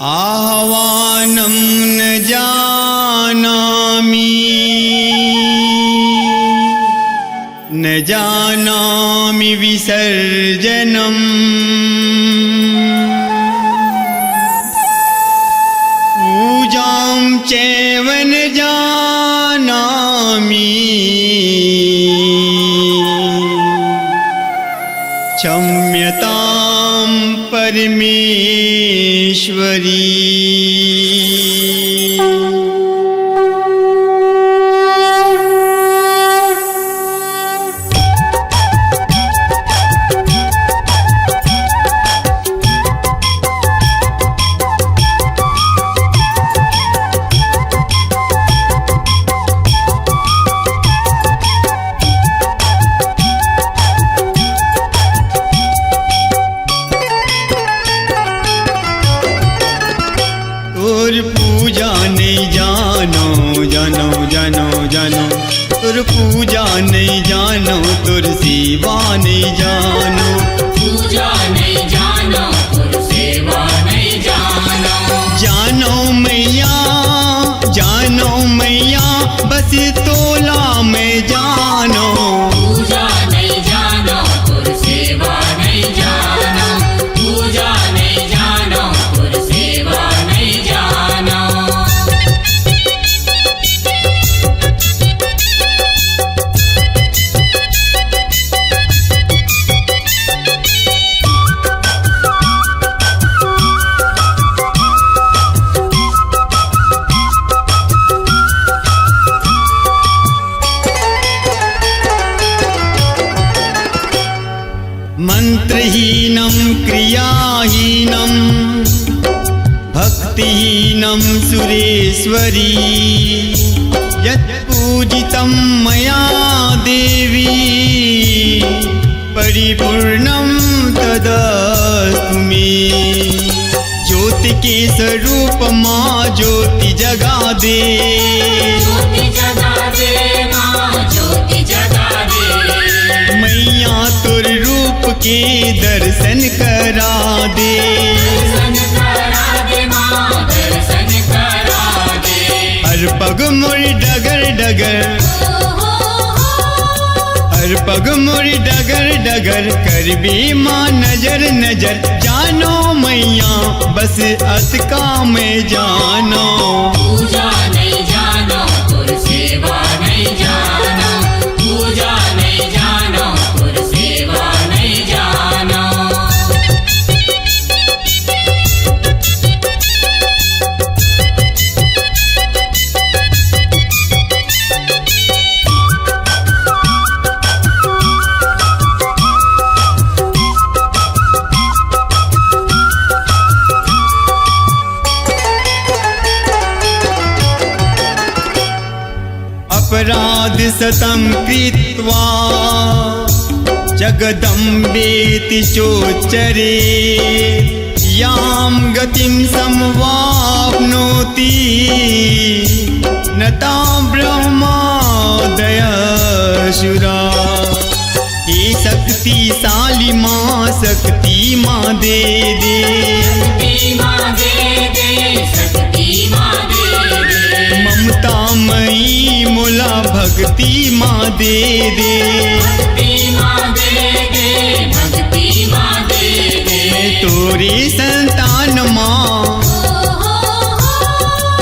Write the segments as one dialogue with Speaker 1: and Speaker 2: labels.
Speaker 1: आह्वानं न जानामि विसर्जनम् पूजां चैव न जानामि क्षम्यतां परमेश्वरी। पूजा नहीं जानो तुर पूजा नहीं जानो तुर सेवा नहीं जानो
Speaker 2: पूजा नहीं जानो तुर सेवा नहीं जानो
Speaker 1: जानो मैया बस तोला में जानो
Speaker 2: पूजा नहीं जानो तुर सेवा नहीं जानो पूजा नहीं जानो तुर सेवा नहीं जानो।
Speaker 1: मंत्रहीनं क्रियाहीनं भक्तिहीनं सुरेश्वरी यत्पूजितं मया देवी परिपूर्णं तदस्तु मे। ज्योति के स्वरूप माँ ज्योति जगा दे
Speaker 2: ज्योति जगा दे माँ ज्योति जगा दे
Speaker 1: मैया तुर रूप के दर्शन करा दे
Speaker 2: दर्शन करा दे माँ दर्शन करा दे।
Speaker 1: हर पग मुड़ी डगर डगर हर पग मुड़ी डगर डगर कर भी माँ नजर नजर जानो मैया बस अतका में जानो
Speaker 2: पूजा नहीं जानो तुर सेवा नहीं जानो पूजा नहीं जानो तुर सेवा नहीं जानो।
Speaker 1: अपराध सतं कृत्वा जगदम्बेति चोच्चरे यां गतिं समवाप्नोति न तां ब्रह्मादयशुरा। हे शक्तिशाली माँ शक्ति माँ दे दे
Speaker 2: शक्ति माँ दे दे शक्ति माँ दे दे
Speaker 1: ममता मई मोला भक्ति माँ दे दे
Speaker 2: भक्ति माँ दे दे भक्ति माँ दे दे।
Speaker 1: मैं तोरी संतान माँ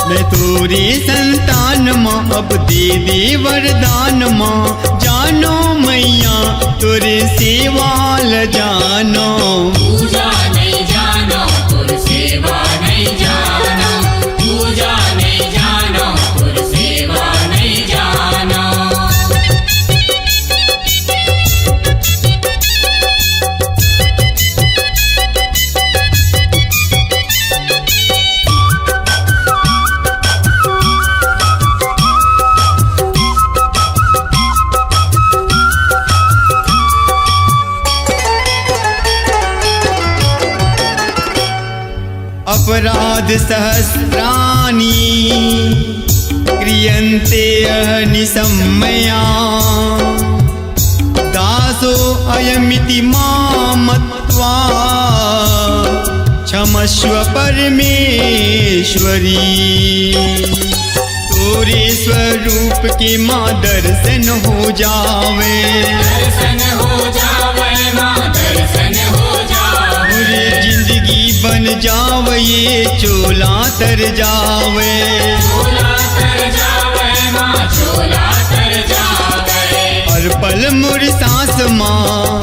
Speaker 1: मैं तोरी संतान माँ अब दे दे वरदान माँ जानो मैया तोरे सेवा ल जानो
Speaker 2: पूजा नहीं जानो तुर सेवा नहीं जानो पूजा नहीं जानो तुर सेवा नहीं जानो।
Speaker 1: अपराध सहस्राणि क्रियन्ते अहनिशं मया दासो अयमिति मां मत्वा क्षमस्व परमेश्वरी, तोरे स्वरूप के माँ दर्शन हो जावे,
Speaker 2: दर्शन हो जावे माँ दर्शन हो जावे,
Speaker 1: पूरी जिंदगी बन जावे ये चोला तर जावे,
Speaker 2: चोला तर जावे माँ चोला तर जावे,
Speaker 1: हर पल मोर सांस माँ,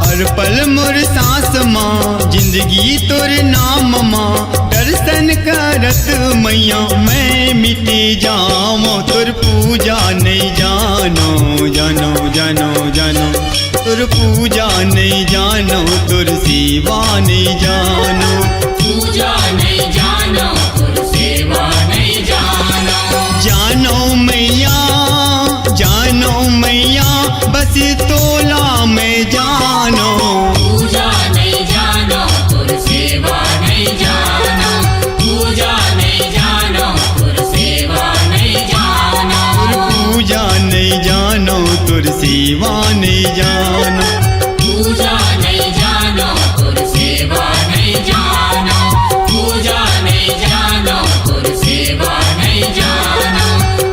Speaker 1: हर पल मोर सांस माँ, जिंदगी तोर नाम माँ, दर्शन करत मैया मैं मिटे जाऊँ, तोर पूजा नहीं जानो जानो जानो जानो, तोर पूजा नहीं जानो, तोर सेवा नहीं जानो,
Speaker 2: पूजा नहीं जानो तुर सेवा नहीं जानो,
Speaker 1: जानो मैया बस तोला में जानो,
Speaker 2: पूजा नहीं जानो तुर सेवा नहीं जानो, पूजा नहीं जानो तुर सेवा नहीं जानो,
Speaker 1: पूजा नहीं जानो, तोर सेवा नहीं जानो,
Speaker 2: पूजा नहीं जानो तुर सेवा नहीं जानो, पूजा नहीं जानो तुर सेवा नहीं जानो,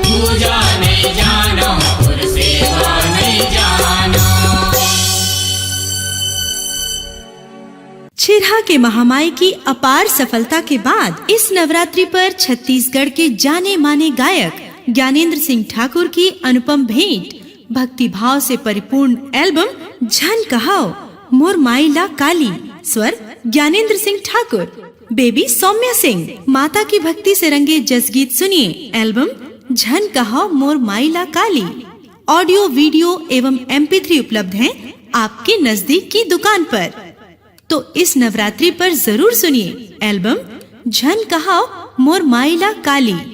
Speaker 2: पूजा नहीं जानो तुर सेवा नहीं जानो।
Speaker 3: छिरहा के महामाई की अपार सफलता के बाद इस नवरात्रि पर छत्तीसगढ़ के जाने माने गायक ज्ञानेंद्र सिंह ठाकुर की अनुपम भेंट भक्ति भाव से परिपूर्ण एल्बम झन कहाओ मोर माइला काली, स्वर ज्ञानेंद्र सिंह ठाकुर, बेबी सौम्या सिंह, माता की भक्ति से रंगे जसगीत सुनिए एल्बम झन कहाओ मोर माइला काली। ऑडियो वीडियो एवं MP3 उपलब्ध हैं आपके नजदीक की दुकान पर। तो इस नवरात्रि पर जरूर सुनिए एल्बम झन कहाओ मोर माइला काली।